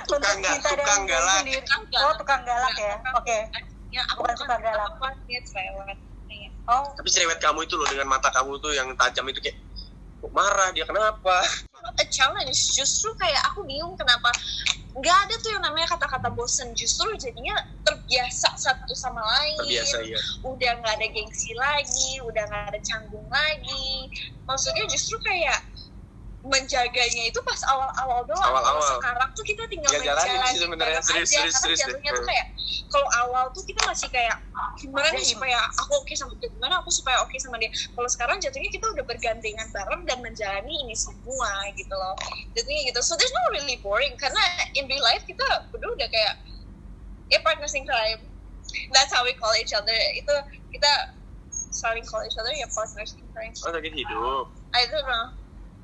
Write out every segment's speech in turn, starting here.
tukang galak. Tukang galak ya. Oke. Ya, aku bukan suka galak. Aku dia cerewet. Oh. Tapi cerewet kamu itu loh, dengan mata kamu tuh yang tajam itu kayak kok marah dia, kenapa? A challenge, justru kayak aku bingung kenapa nggak ada tuh yang namanya kata-kata bosen, justru jadinya terbiasa satu sama lain. Terbiasa, iya. Udah nggak ada gengsi lagi, udah nggak ada canggung lagi. Maksudnya justru kayak menjaganya itu pas awal-awal doang. Awal-awal. Sekarang tuh kita tinggal Ya, menjalani sebenarnya serius karena jatuhnya tuh kayak kalau awal tuh kita masih kayak gimana nih supaya aku oke sama dia, gimana aku supaya oke sama dia. Kalau sekarang jatuhnya kita udah bergandengan bareng dan menjalani ini semua gitu loh. Jadinya gitu. So there's no really boring karena in real life kita berdua udah kayak partners in crime. That's how we call each other. Itu kita saling call each other ya partners in crime. Oh, target hidup. I don't know.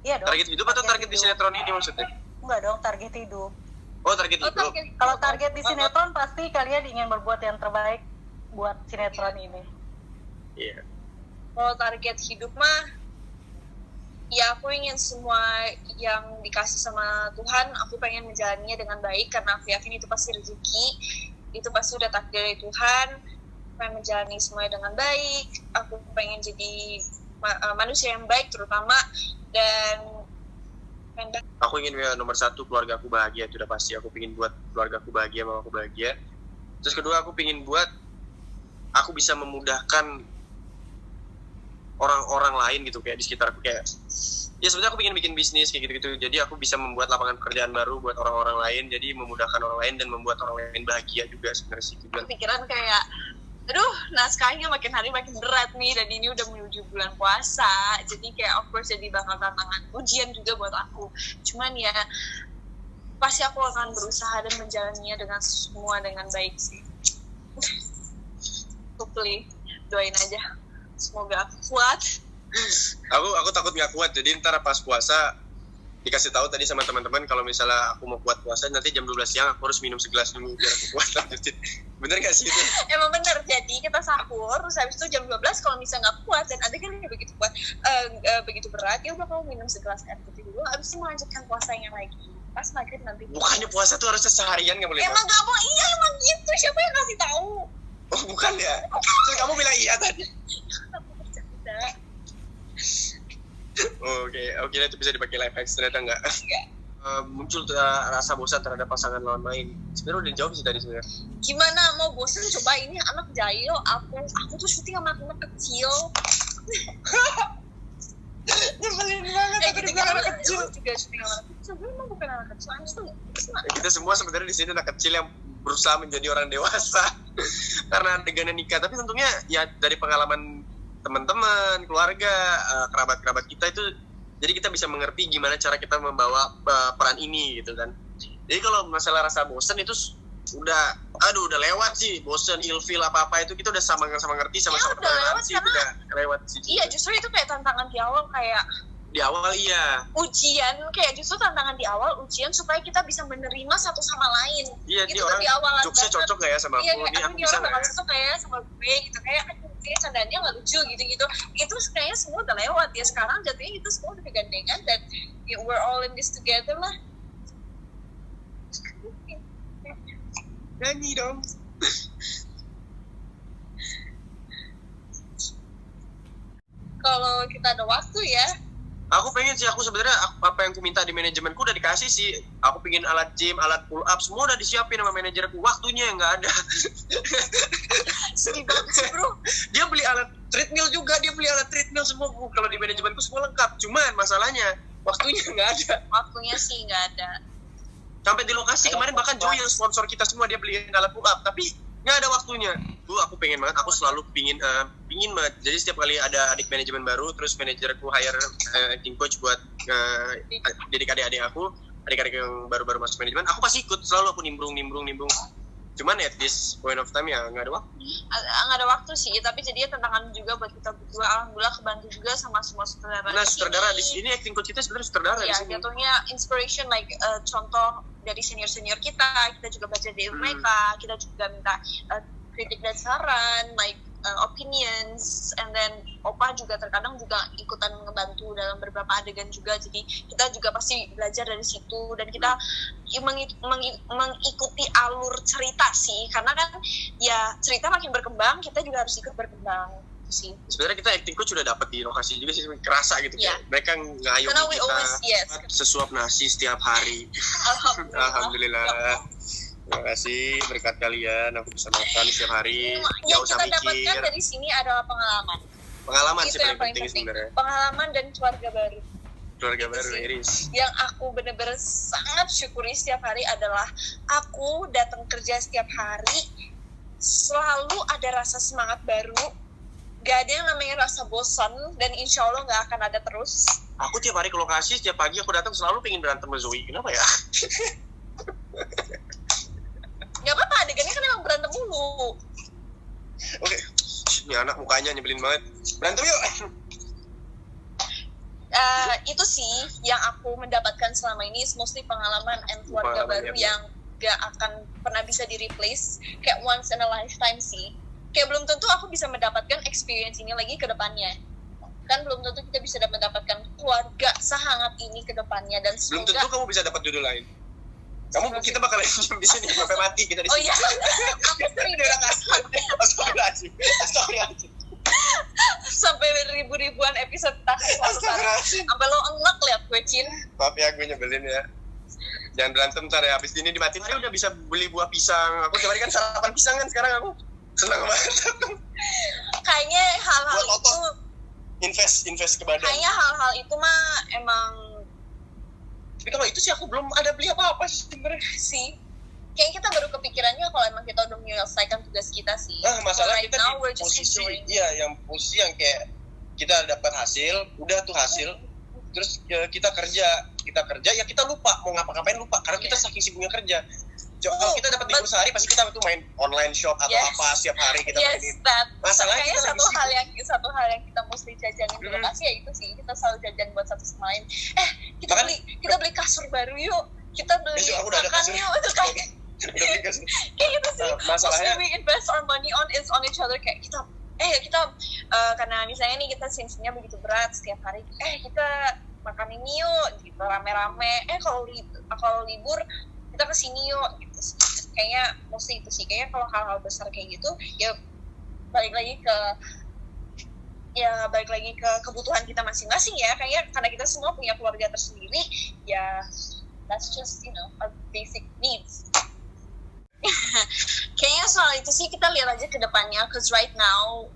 Iya dong. Target hidup atau target di sinetron ini maksudnya? Enggak dong, target hidup. Oh, target hidup. Kalau target di sinetron pasti kalian ingin berbuat yang terbaik buat sinetron ini. Iya. Kalau target hidup mah, ya aku ingin semua yang dikasih sama Tuhan, aku pengen menjalaninya dengan baik karena aku yakin itu pasti rezeki, itu pasti udah takdir dari Tuhan. Pengen menjalani semuanya dengan baik, aku pengen jadi manusia yang baik terutama, dan aku ingin ya, nomor satu keluarga aku bahagia, itu udah pasti. Aku pengen buat keluarga aku bahagia, mama aku bahagia. Terus kedua aku pengen buat aku bisa memudahkan orang-orang lain gitu, kayak di sekitar aku, kayak ya sebenarnya aku pengen bikin bisnis kayak gitu-gitu, jadi aku bisa membuat lapangan pekerjaan baru buat orang-orang lain, jadi memudahkan orang lain dan membuat orang lain bahagia juga sebenarnya sih tujuan. Pikiran kayak aduh, naskahnya makin hari makin berat nih, dan ini udah menuju bulan puasa, jadi kayak of course jadi bakal tantangan, ujian juga buat aku. Cuman ya pasti aku akan berusaha dan menjalaninya dengan baik sih. Hopefully, doain aja, semoga aku kuat. Aku takut nggak kuat, jadi ntar pas puasa dikasih tahu tadi sama teman-teman kalau misalnya aku mau kuat puasa nanti jam 12 siang aku harus minum segelas dulu biar aku kuat lanjutin. Bener gak sih itu? Emang bener, jadi kita sahur terus habis itu jam 12 kalau misalnya nggak kuat dan ada kan yang begitu kuat begitu berat, ya udah kamu minum segelas air putih dulu habis itu melanjutkan puasanya lagi pas maghrib nanti. Bukannya puasa tuh harusnya seharian nggak boleh? Emang nggak mau? Iya emang gitu, siapa yang kasih tahu? Oh bukan ya? Terus kamu bilang iya tadi. Aku bercanda. Oke, itu bisa dipakai life hacks, ternyata enggak. Muncul rasa bosan terhadap pasangan lawan main. Sebenarnya udah dijawab sih tadi sebenarnya. Gimana mau bosan, coba ini anak jail, aku tuh syuting sama anak kecil. Nyebelin banget aku dibilang anak kecil. Aku juga syuting sama anak kecil, gue emang bukan anak kecil. Kita semua sebenarnya di sini anak kecil yang berusaha menjadi orang dewasa karena adegannya nikah. Tapi tentunya ya dari pengalaman teman-teman, keluarga, kerabat-kerabat kita itu, jadi kita bisa mengerti gimana cara kita membawa peran ini gitu kan. Jadi kalau masalah rasa bosan itu udah lewat sih, bosan, ilfil apa-apa itu kita udah sama-sama ngerti, sama-sama toleransi, udah lewat sih. Iya, justru itu kayak tantangan di awal, kayak di awal iya. Ujian, kayak justru tantangan di awal ujian supaya kita bisa menerima satu sama lain. Iya, itu orang di awal jokesnya cocok gak ya sama aku? Iya, aku bisa orang bakal cocok kayak sama gue gitu, kayak candaannya nggak lucu gitu-gitu. Itu kayaknya semua udah lewat ya, sekarang jatuhnya itu semua udah kegandengan dan we're all in this together lah. Nyanyi dong. Kalau kita ada waktu ya. Aku pengen sih, aku sebenarnya apa yang aku minta di manajemenku udah dikasih sih. Aku pengen alat gym, alat pull up, semua udah disiapin sama manajerku. Waktunya yang nggak ada. Sedih banget sih bro. Dia beli alat treadmill juga, dia beli alat treadmill semua. Kalau di manajemenku semua lengkap. Cuman masalahnya waktunya nggak ada. Waktunya sih nggak ada. Sampai di lokasi kemarin bahkan Joy yang sponsor kita semua dia beliin alat pull up, tapi nggak ada waktunya. Aku pengen banget, aku selalu pingin banget. Jadi setiap kali ada adik manajemen baru, terus manajerku hire acting coach buat didik adik-adik aku, adik-adik yang baru-baru masuk manajemen, aku pasti ikut, selalu aku nimbrung. Cuman at this point of time ya nggak ada waktu. Nggak ada waktu sih, tapi jadinya tantangan juga buat kita berdua. Alhamdulillah kebantu juga sama semua sutradara. Nah, sutradara di sini acting coach kita sebenarnya sutradara di sini. Ya, jatuhnya inspiration, like contoh dari senior kita juga baca dari mereka, kita juga minta kritik dan saran, like opinions, and then Opa juga terkadang juga ikutan ngebantu dalam beberapa adegan juga, jadi kita juga pasti belajar dari situ, dan kita mengikuti alur cerita sih, karena kan ya cerita makin berkembang, kita juga harus ikut berkembang sih. Sebenarnya kita acting coach sudah dapat di lokasi juga sih, kerasa gitu Yeah. kayak mereka ngayomi kita sesuap nasi setiap hari. Alhamdulillah. Terima kasih berkat kalian aku bisa makan setiap hari. Yang kita dapatkan dari sini adalah pengalaman Itu sih yang paling penting sebenarnya. Pengalaman dan keluarga baru Iris. Yang aku benar-benar sangat syukuri setiap hari adalah aku datang kerja setiap hari selalu ada rasa semangat baru, gak ada yang namanya rasa bosan, dan insya Allah gak akan ada terus. Aku tiap hari ke lokasi, setiap pagi aku datang selalu pengen berantem sama Zoe. Kenapa ya? Gak apa-apa, adegannya kan emang berantem mulu. Oke. Ini anak mukanya nyebelin banget. Berantem yuk. Itu sih yang aku mendapatkan selama ini, mostly pengalaman and keluarga baru yang gak akan pernah bisa di-replace. Kayak once in a lifetime sih. Kayak belum tentu aku bisa mendapatkan experience ini lagi ke depannya. Kan belum tentu kita bisa mendapatkan keluarga sehangat ini ke depannya, dan belum semoga... tentu kamu bisa dapat judul lain. Kita bakalan di sini sampai mati kita di sini. Oh iya. Aku sering udah Astagfirullahaladzim. Sampai ribu-ribuan episode Astagfirullahaladzim. sampai lo enak liat gue, Cin. Maaf ya, gue nyebelin ya. Jangan berantem ntar ya, habis ini dimatiin saya udah bisa beli buah pisang. Aku tiap hari kan sarapan pisang kan sekarang, aku senang banget. Kayaknya hal-hal buat itu invest ke badan. Kayaknya hal-hal itu mah emang. Tapi kalau itu sih aku belum ada beli apa-apa sebenarnya Sih. Kayaknya kita baru kepikirannya kalau emang kita udah menyelesaikan tugas kita sih. Masalah right kita now, di we're just posisi, enjoying. yang posisi yang kayak kita dapat hasil, udah tuh hasil, terus kita kerja ya kita lupa mau ngapa-ngapain, lupa karena kita saking sibuknya kerja. Kalau kita dapat libur sehari pasti kita tuh main online shop atau apa setiap hari kita mainin. Masalahnya kayaknya kita satu hal yang kita mesti jajanin di lokasi ya itu sih, kita selalu jajan buat satu sama lain. Kita beli kasur baru yuk, kita beli makan yuk, itu kayak gitu sih. Masalahnya we invest our money on each other, kayak kita karena misalnya nih kita scene-nya begitu berat setiap hari, kita makan ini yuk gitu rame-rame, kalau libur kita kesini yuk gitu. Kayaknya mostly itu sih, kayaknya kalau hal-hal besar kayak gitu ya balik lagi ke kebutuhan kita masing-masing ya, kayaknya karena kita semua punya keluarga tersendiri ya, that's just our basic needs. Kayaknya soal itu sih kita lihat aja ke depannya, cause right now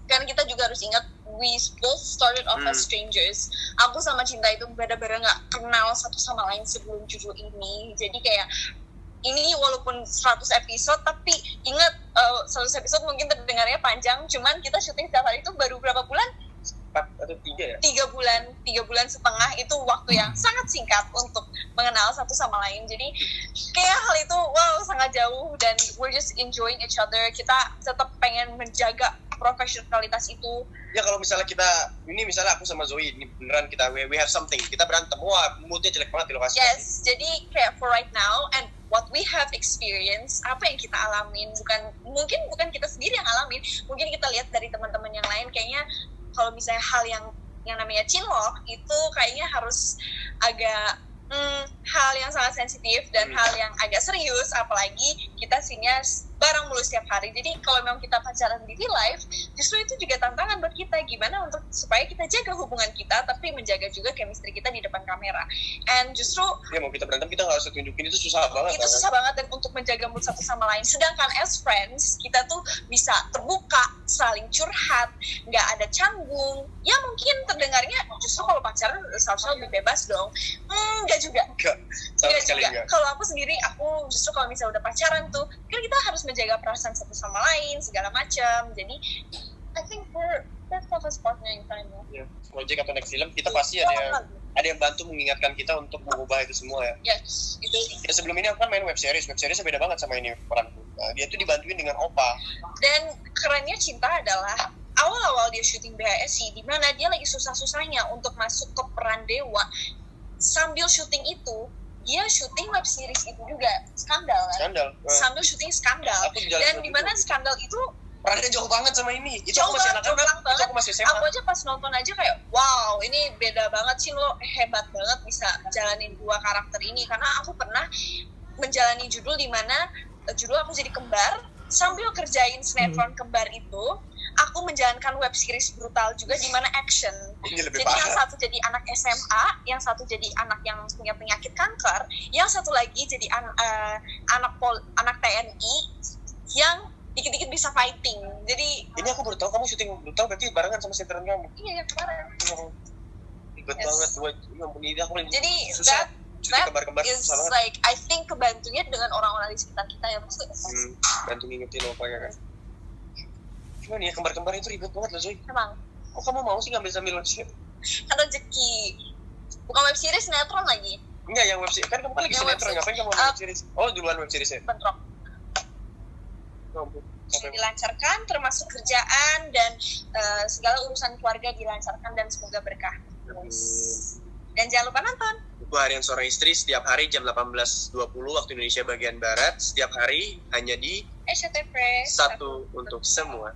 kan kita juga harus ingat we both started off as strangers. Aku sama Cinta itu benar-benar nggak kenal satu sama lain sebelum judul ini, jadi kayak ini walaupun 100 episode tapi ingat 100 episode mungkin terdengarnya panjang, cuman kita syuting setiap hari itu baru berapa bulan? 4 atau 3 ya? 3 bulan setengah, itu waktu yang sangat singkat untuk mengenal satu sama lain. Jadi kayak hal itu sangat jauh, dan we're just enjoying each other. Kita tetap pengen menjaga profesionalitas itu. Ya kalau misalnya misalnya aku sama Zoe ini beneran kita we have something, kita berantem, moodnya jelek banget di lokasi. Yes, jadi kayak for right now and what we have experience, apa yang kita alamin, bukan kita sendiri yang alamin, mungkin kita lihat dari teman-teman yang lain. Kayaknya kalau misalnya hal yang namanya cinlok itu kayaknya harus agak hal yang sangat sensitif dan hal yang agak serius, apalagi kita scene-nya bareng mulu setiap hari. Jadi kalau memang kita pacaran di real life, justru itu juga tantangan buat kita, gimana untuk supaya kita jaga hubungan kita tapi menjaga juga chemistry kita di depan kamera. And justru ya mau kita berantem kita nggak harus tunjukin, itu susah banget. Itu susah banget, dan untuk menjaga mood satu sama lain. Sedangkan as friends kita tuh bisa terbuka, saling curhat, nggak ada canggung. Ya mungkin terdengarnya justru kalau pacaran seharusnya lebih bebas dong. Nggak juga. Sama sekali enggak. Kalau aku sendiri, aku justru kalau misalnya udah pacaran tuh, kan kita harus menjaga perasaan satu sama lain, segala macam. Jadi, I think we're close partner in time. Ya, project atau next film, kita pasti ada yang bantu mengingatkan kita untuk mengubah itu semua ya. Yes, itu sih. Ya sebelum ini aku kan main web seriesnya beda banget sama ini peranku. Nah, dia tuh dibantuin dengan Opa. Dan kerennya Cinta adalah awal-awal dia syuting BHSI, di mana dia lagi susah-susahnya untuk masuk ke peran dewa. Sambil syuting itu, dia syuting web series itu juga, Skandal kan? Skandal. Sambil syuting Skandal. Dan di mana Skandal itu perannya jauh banget sama ini. Itu Jauh aku masih banget, anak-anak, banget. itu aku masih SMA. Aku aja pas nonton aja kayak wow, ini beda banget sih, lo hebat banget bisa jalanin dua karakter ini. Karena aku pernah menjalani judul di mana judul aku jadi kembar, sambil kerjain sinetron kembar itu aku menjalankan web series brutal juga di mana action. Ini lebih Jadi yang parah. satu jadi anak SMA, yang satu jadi anak yang punya penyakit kanker, yang satu lagi jadi anak TNI yang dikit-dikit bisa fighting. Jadi Ini aku baru tahu kamu syuting brutal berarti barengan sama sinetron kamu. iya kemarin. Ribet Yes. banget buat ini aku paling Jadi susah. Syuting that kembar-kembar is susah banget. like I think kebantunya dengan orang-orang di sekitar kita ya maksudnya. Bantu ngingetin apa ya kan. Cuman ya kembar-kembar itu ribet banget loh Zoe. Emang Kok kamu mau sih ngambil sambil web series? kan rezeki. Bukan web series, sinetron lagi. Enggak, yang web series. Kan kamu kan lagi Yang web sinetron, series. ngapain kamu web series? Oh, duluan web series ya? Bentrok. Ya ampun. Capek. Dilancarkan termasuk kerjaan dan segala urusan keluarga dilancarkan dan semoga berkah. Dan jangan lupa nonton. Buku Harian Seorang Istri setiap hari jam 18.20 waktu Indonesia bagian Barat. Setiap hari hanya di SCTV Satu Untuk Semua.